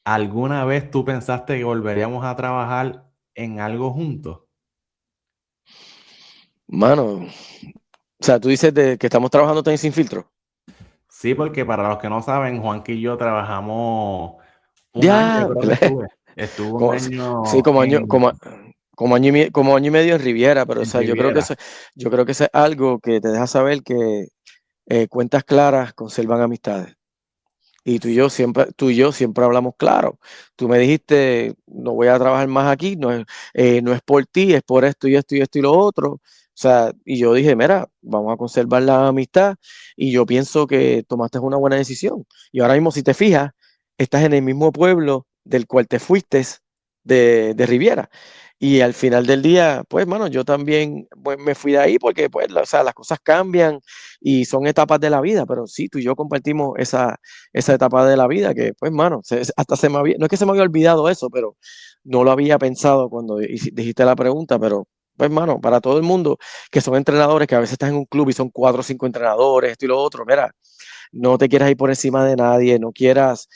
¿Alguna vez tú pensaste que volveríamos a trabajar en algo juntos? Mano, o sea, tú dices de que estamos trabajando Tenis Sin Filtro. Sí, porque para los que no saben, Juanqui y yo trabajamos un año, Ya, creo que estuve. Estuve un como, sí, año en, como año y medio en Riviera, pero o en sea, Riviera. yo creo que eso es algo que te deja saber que cuentas claras conservan amistades. Y tú y yo siempre hablamos claro. Tú me dijiste, no voy a trabajar más aquí, no es por ti, es por esto y esto y esto y lo otro. O sea, y yo dije, mira, vamos a conservar la amistad y yo pienso que tomaste una buena decisión. Y ahora mismo, si te fijas, estás en el mismo pueblo del cual te fuiste de Riviera. Y al final del día, pues, mano, yo también pues, me fui de ahí porque, pues, o sea, las cosas cambian y son etapas de la vida, pero sí, tú y yo compartimos esa etapa de la vida que, pues, mano, hasta se me había, no es que se me había olvidado eso, pero no lo había pensado cuando dijiste la pregunta, pero, pues, mano, para todo el mundo que son entrenadores, que a veces estás en un club y son 4 o 5 entrenadores, esto y lo otro, mira, no te quieras ir por encima de nadie, no quieras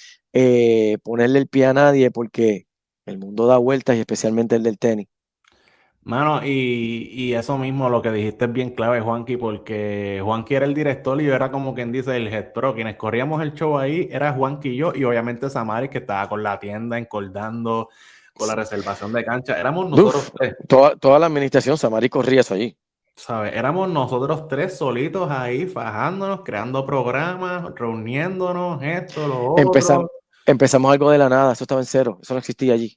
ponerle el pie a nadie porque el mundo da vueltas y especialmente el del tenis. Mano, y eso mismo, lo que dijiste es bien clave, Juanqui, porque Juanqui era el director y yo era como quien dice el head pro. Quienes corríamos el show ahí era Juanqui y yo, y obviamente Samari, que estaba con la tienda, encordando, con la reservación de cancha. Éramos nosotros Uf, tres, toda la administración, Samari corría eso allí. ¿sabes? Éramos nosotros tres solitos ahí, fajándonos, creando programas, reuniéndonos, esto, lo Empezam- otro. empezamos algo de la nada, eso estaba en cero, eso no existía allí.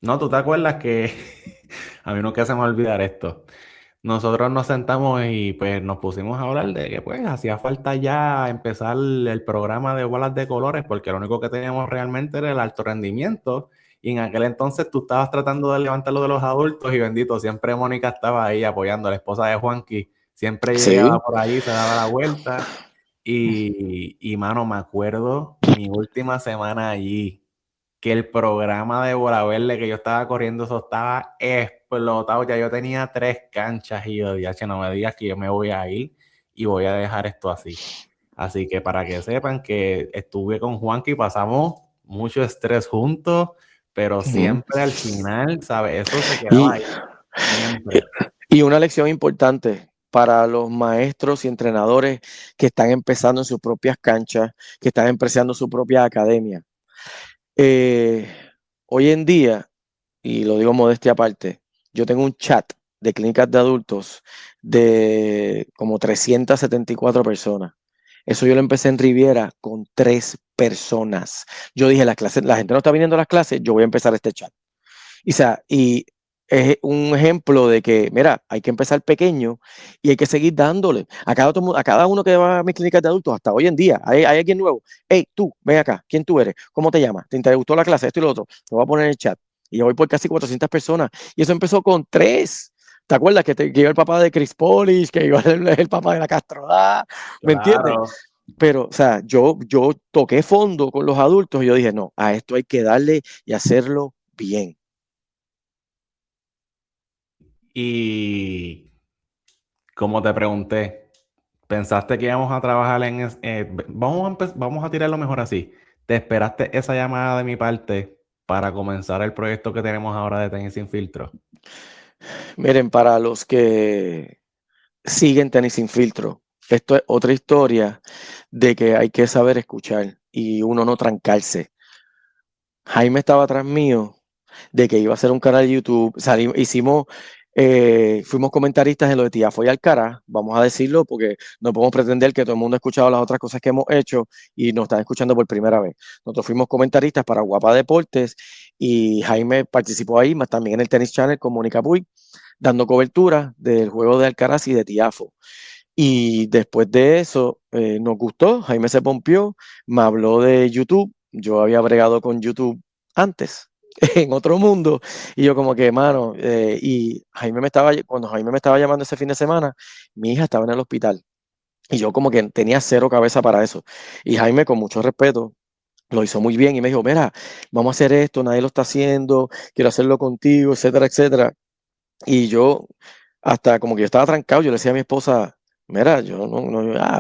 No, ¿tú te acuerdas que a mí nunca se me va a olvidar esto? Nosotros nos sentamos y pues nos pusimos a hablar de que pues hacía falta ya empezar el programa de bolas de colores porque lo único que teníamos realmente era el alto rendimiento y en aquel entonces tú estabas tratando de levantarlo de los adultos y bendito, siempre Mónica estaba ahí apoyando, la esposa de Juanqui, siempre llegaba Sí. por ahí, se daba la vuelta y mano, me acuerdo mi última semana allí que el programa de Bola Verde que yo estaba corriendo, eso estaba explotado. Ya yo tenía 3 canchas y yo, "Diache, no me digas que yo me voy a ir y voy a dejar esto así". Así que para que sepan que estuve con Juanqui, pasamos mucho estrés juntos, pero Ujú. siempre al final, ¿sabes? Eso se quedaba Y, ahí, siempre. y una lección importante para los maestros y entrenadores que están empezando en sus propias canchas, que están empezando su propia academia. Eh, Hoy en día, y lo digo modestia aparte, yo tengo un chat de clínicas de adultos de como 374 personas. Eso yo lo empecé en Riviera con 3 personas. Yo dije, la gente no está viniendo a las clases, yo voy a empezar este chat. Y, o sea, y es un ejemplo de que, mira, hay que empezar pequeño y hay que seguir dándole. A cada uno que va a mis clínicas de adultos, hasta hoy en día, hay alguien nuevo. Hey, tú, ven acá, ¿quién tú eres? ¿Cómo te llamas? ¿Te gustó la clase? Esto y lo otro. Te voy a poner en el chat. Y yo voy por casi 400 personas. Y eso empezó con 3. ¿Te acuerdas que iba el papá de Chris Polish, que iba el papá de la Castrodá? ¿Me entiendes? Claro. Pero, o sea, yo toqué fondo con los adultos y yo dije, no, a esto hay que darle y hacerlo bien. Y como te pregunté, ¿pensaste que íbamos a trabajar vamos a tirarlo mejor así? ¿Te esperaste esa llamada de mi parte para comenzar el proyecto que tenemos ahora de Tenis Sin Filtro? Miren, para los que siguen Tenis Sin Filtro, esto es otra historia de que hay que saber escuchar y uno no trancarse. Jaime estaba atrás mío de que iba a hacer un canal de YouTube. Fuimos comentaristas en lo de Tiafoe y Alcaraz, vamos a decirlo, porque no podemos pretender que todo el mundo ha escuchado las otras cosas que hemos hecho y nos están escuchando por primera vez. Nosotros fuimos comentaristas para Guapa Deportes y Jaime participó ahí, más también en el Tennis Channel con Mónica Puig, dando cobertura del juego de Alcaraz y de Tiafo. Y después de eso, nos gustó, Jaime se pompió, me habló de YouTube, yo había bregado con YouTube antes, en otro mundo, y yo como que, mano, cuando Jaime me estaba llamando ese fin de semana, mi hija estaba en el hospital, y yo como que tenía cero cabeza para eso. Y Jaime, con mucho respeto, lo hizo muy bien y me dijo, mira, vamos a hacer esto, nadie lo está haciendo, quiero hacerlo contigo, etcétera, etcétera. Y yo, hasta como que yo estaba trancado, yo le decía a mi esposa, mira, yo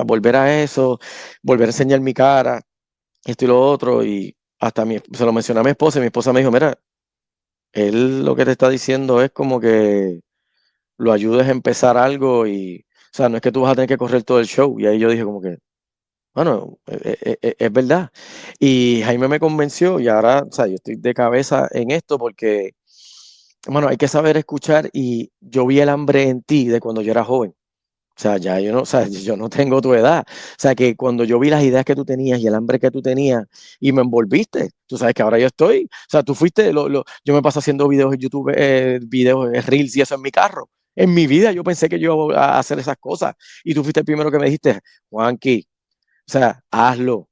volver a eso, volver a enseñar mi cara, esto y lo otro, y hasta se lo mencioné a mi esposa, y mi esposa me dijo, mira, él lo que te está diciendo es como que lo ayudes a empezar algo y, o sea, no es que tú vas a tener que correr todo el show. Y ahí yo dije como que, bueno, es verdad. Y Jaime me convenció y ahora, o sea, yo estoy de cabeza en esto porque, bueno, hay que saber escuchar y yo vi el hambre en ti de cuando yo era joven. O sea, ya yo no, o sea, yo no tengo tu edad. O sea, que cuando yo vi las ideas que tú tenías y el hambre que tú tenías y me envolviste, tú sabes que ahora yo estoy. O sea, tú fuiste, yo me paso haciendo videos en YouTube, videos, Reels y eso en mi carro. En mi vida yo pensé que yo iba a hacer esas cosas. Y tú fuiste el primero que me dijiste, Juanqui, o sea, hazlo.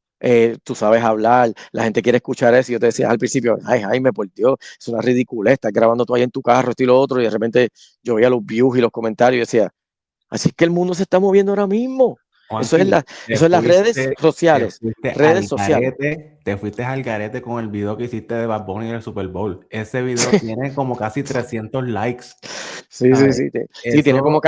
Tú sabes hablar, la gente quiere escuchar eso. Y yo te decía al principio, ay, Jaime, por Dios, es una ridiculez, estás grabando tú ahí en tu carro, esto y lo otro. Y de repente yo veía los views y los comentarios y decía, así es que el mundo se está moviendo ahora mismo. Eso es, Juanqui, eso es las redes sociales. Redes sociales. te fuiste al garete con el video que hiciste de Bad Bunny en el Super Bowl. Ese video tiene como casi 300 likes, Sí, sí, ¿sabes? sí. Sí, tiene como Eso,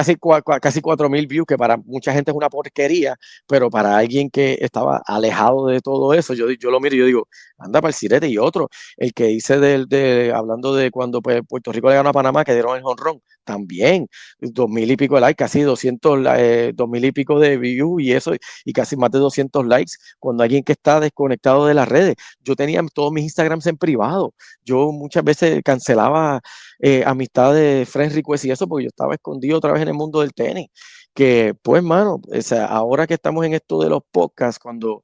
casi 4.000 views, que para mucha gente es una porquería, pero para alguien que estaba alejado de todo eso, yo lo miro y yo digo, anda para el sirete. Y otro, el que hice hablando de cuando pues, Puerto Rico le ganó a Panamá, que dieron el jonrón, también, 2.000 y pico de likes, casi 200, 2.000 y pico de views y eso, y casi más de 200 likes, cuando alguien que está desconectado de las redes. Yo tenía todos mis Instagrams en privado, yo muchas veces cancelaba amistades, friend request y eso, porque yo estaba escondido otra vez en el mundo del tenis. Que, pues, mano, o sea, ahora que estamos en esto de los podcasts, cuando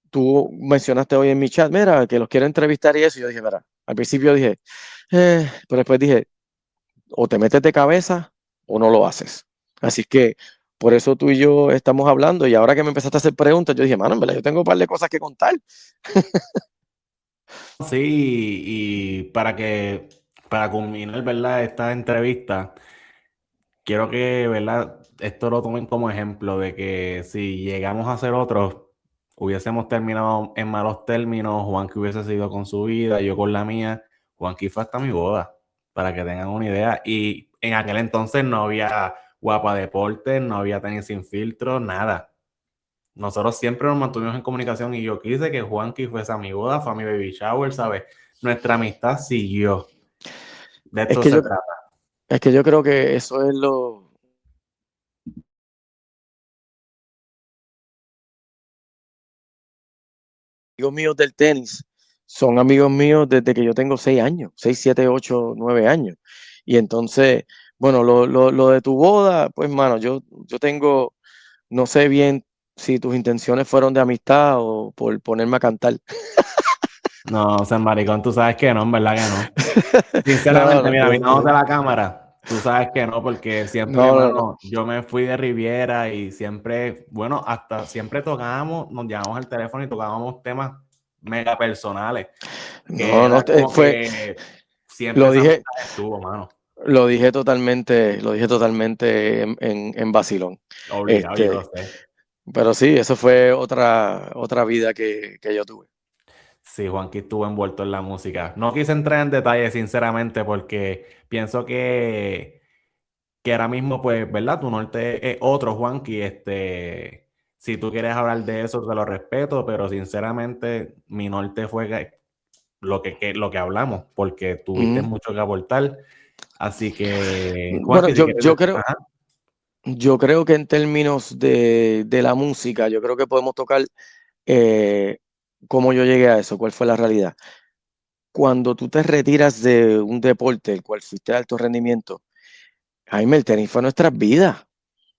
tú mencionaste hoy en mi chat, mira, que los quiero entrevistar y eso, yo dije, mira, al principio dije, pero después dije, o te metes de cabeza o no lo haces. Así que por eso tú y yo estamos hablando y ahora que me empezaste a hacer preguntas, yo dije, mano, en verdad, yo tengo un par de cosas que contar. sí, y para culminar, ¿verdad? Esta entrevista, quiero que, ¿verdad? Esto lo tomen como ejemplo de que si llegamos a ser otros, hubiésemos terminado en malos términos, Juanqui hubiese seguido con su vida, yo con la mía, Juanqui fue hasta mi boda, para que tengan una idea. Y en aquel entonces no había Guapa Deportes, no había Tenis Sin Filtro, nada. Nosotros siempre nos mantuvimos en comunicación y yo quise que Juanqui fuese a mi boda, fue a mi baby shower, ¿sabes? Nuestra amistad siguió. De Es esto que se yo, trata. es que yo creo que eso es lo, amigos míos del tenis son amigos míos desde que yo tengo 6 años, 6, 7, 8, 9 años. Y entonces, bueno, lo de tu boda, pues, mano, yo tengo, no sé bien si tus intenciones fueron de amistad o por ponerme a cantar. No, o sea, maricón, tú sabes que no, en verdad que no. No, no, Sinceramente, no, mira, mirándote no, a la cámara, tú sabes que no, porque siempre, no, no, no, mano, yo me fui de Riviera y siempre, bueno, hasta siempre tocábamos, nos llamamos al teléfono y tocábamos temas mega personales, que no, no, era como fue, que siempre lo esa dije, amistad estuvo, mano. lo dije totalmente en vacilón. Obligado, yo lo Este, sé. pero sí, eso fue otra vida que yo tuve. Sí, Juanqui estuvo envuelto en la música. No quise entrar en detalle, sinceramente, porque pienso que ahora mismo, pues, ¿verdad? Tu norte es otro, Juanqui. Si tú quieres hablar de eso, te lo respeto, pero sinceramente, mi norte fue lo que hablamos, porque tuviste Mm. mucho que aportar. Así que, Bueno, Juanqui, si quieres decir, ajá. yo creo que en términos de la música, yo creo que podemos tocar eh, cómo yo llegué a eso, cuál fue la realidad. Cuando tú te retiras de un deporte, el cual fuiste de alto rendimiento, Jaime, el tenis fue nuestra vida.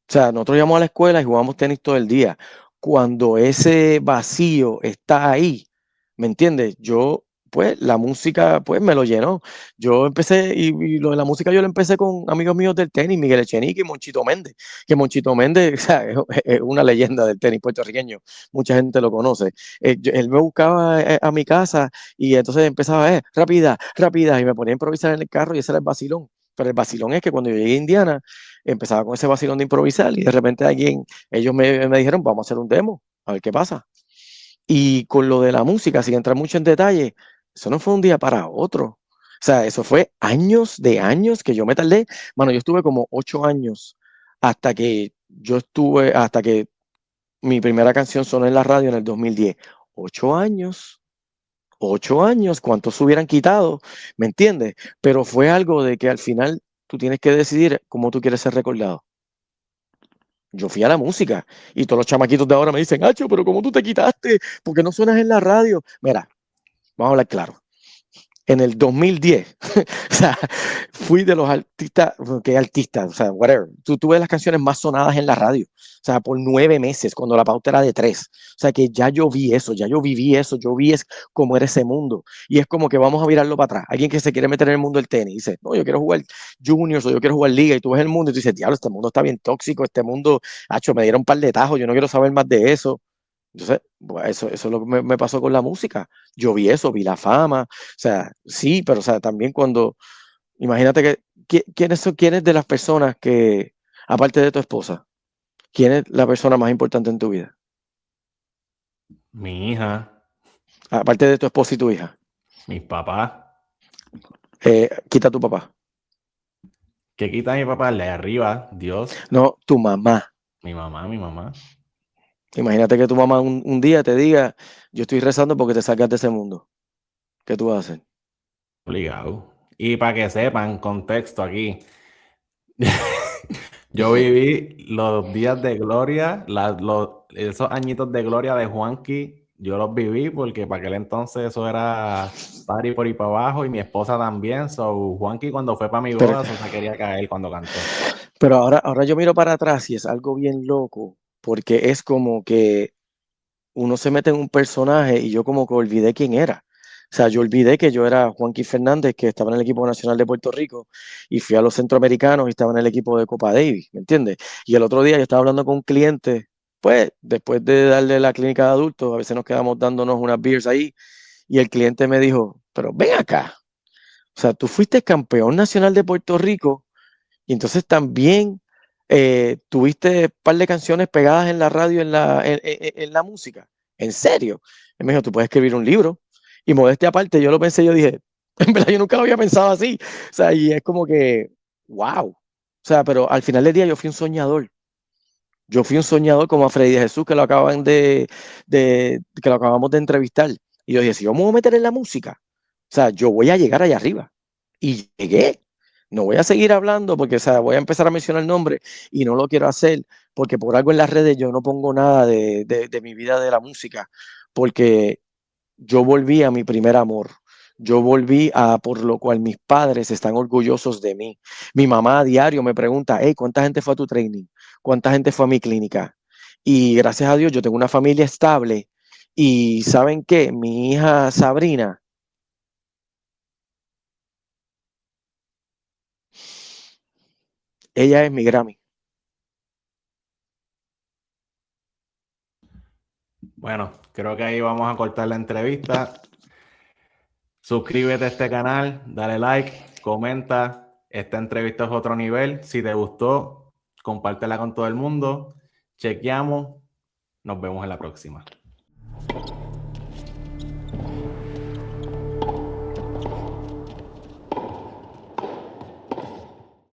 O sea, nosotros íbamos a la escuela y jugábamos tenis todo el día. Cuando ese vacío está ahí, ¿me entiendes? Yo, pues, la música, pues, me lo llenó. Yo empecé, y lo de la música yo lo empecé con amigos míos del tenis, Miguel Echenique y Monchito Méndez. Que Monchito Méndez, o sea, es una leyenda del tenis puertorriqueño. Mucha gente lo conoce. Él me buscaba a mi casa y entonces empezaba, rápida, rápida, y me ponía a improvisar en el carro y ese era el vacilón. Pero el vacilón es que cuando yo llegué a Indiana, empezaba con ese vacilón de improvisar y de repente ellos me dijeron, vamos a hacer un demo, a ver qué pasa. Y con lo de la música, sin entrar mucho en detalle, eso no fue un día para otro. O sea, eso fue años de años que yo me tardé. Mano, yo estuve como 8 años hasta que yo estuve hasta que mi primera canción sonó en la radio en el 2010. 8 años. 8 años, ¿cuántos se hubieran quitado? ¿Me entiendes? Pero fue algo de que al final tú tienes que decidir cómo tú quieres ser recordado. Yo fui a la música y todos los chamaquitos de ahora me dicen, Acho, pero ¿cómo tú te quitaste? ¿Por qué no suenas en la radio? Mira, vamos a hablar claro. En el 2010, o sea, fui de los artistas, que artistas, o sea, whatever. Tú ves las canciones más sonadas en la radio, o sea, por 9 meses, cuando la pauta era de 3. O sea, que ya yo vi eso, ya yo viví eso, yo vi cómo era ese mundo. Y es como que vamos a virarlo para atrás. Alguien que se quiere meter en el mundo del tenis dice, no, yo quiero jugar juniors o yo quiero jugar liga, y tú ves el mundo y tú dices, diablo, este mundo está bien tóxico, este mundo, hacho, me dieron un par de tajos, yo no quiero saber más de eso. Entonces, bueno, eso es lo que me pasó con la música. Yo vi eso, vi la fama, o sea, sí, pero o sea, también cuando, imagínate ¿quiénes de las personas que, aparte de tu esposa, quién es la persona más importante en tu vida? Mi hija, Aparte de tu esposa y tu hija. mis papás. Quita a tu papá. ¿Qué quita mi papá? El de arriba, Dios, No, tu mamá. mi mamá, mi mamá. Imagínate que tu mamá un día te diga, yo estoy rezando porque te salgas de ese mundo. ¿Qué tú vas a hacer? Obligado. Y para que sepan, contexto aquí. Yo viví los días de gloria, esos añitos de gloria de Juanqui, yo los viví porque para aquel entonces eso era party por ahí para abajo y mi esposa también. So, Juanqui cuando fue para mi Pero, boda, eso se quería caer cuando cantó. pero ahora yo miro para atrás y es algo bien loco, porque es como que uno se mete en un personaje y yo como que olvidé quién era. O sea, yo olvidé que yo era Juanqui Fernández, que estaba en el equipo nacional de Puerto Rico, y fui a los centroamericanos y estaba en el equipo de Copa Davis, ¿me entiendes? Y el otro día yo estaba hablando con un cliente, pues, después de darle la clínica de adultos, a veces nos quedamos dándonos unas beers ahí, y el cliente me dijo, pero ven acá, o sea, tú fuiste campeón nacional de Puerto Rico y entonces también tuviste un par de canciones pegadas en la radio, en la música. ¿En serio? Él me dijo, tú puedes escribir un libro. Y modestia aparte, yo lo pensé, yo dije, en verdad yo nunca lo había pensado así. O sea, y es como que, wow. O sea, pero al final del día yo fui un soñador. Yo fui un soñador como a Freddy de Jesús, que que lo acabamos de entrevistar. Y yo dije, si yo me voy a meter en la música, o sea, yo voy a llegar allá arriba. Y llegué. No voy a seguir hablando porque, o sea, voy a empezar a mencionar el nombre y no lo quiero hacer porque por algo en las redes yo no pongo nada de mi vida de la música, porque yo volví a mi primer amor. Yo volví a por lo cual mis padres están orgullosos de mí. Mi mamá a diario me pregunta, hey, ¿cuánta gente fue a tu training? ¿Cuánta gente fue a mi clínica? Y gracias a Dios yo tengo una familia estable. Y ¿saben qué? Mi hija Sabrina, ella es mi Grammy. Bueno, creo que ahí vamos a cortar la entrevista. Suscríbete a este canal, dale like, comenta. Esta entrevista es otro nivel. Si te gustó, compártela con todo el mundo. Chequeamos. Nos vemos en la próxima.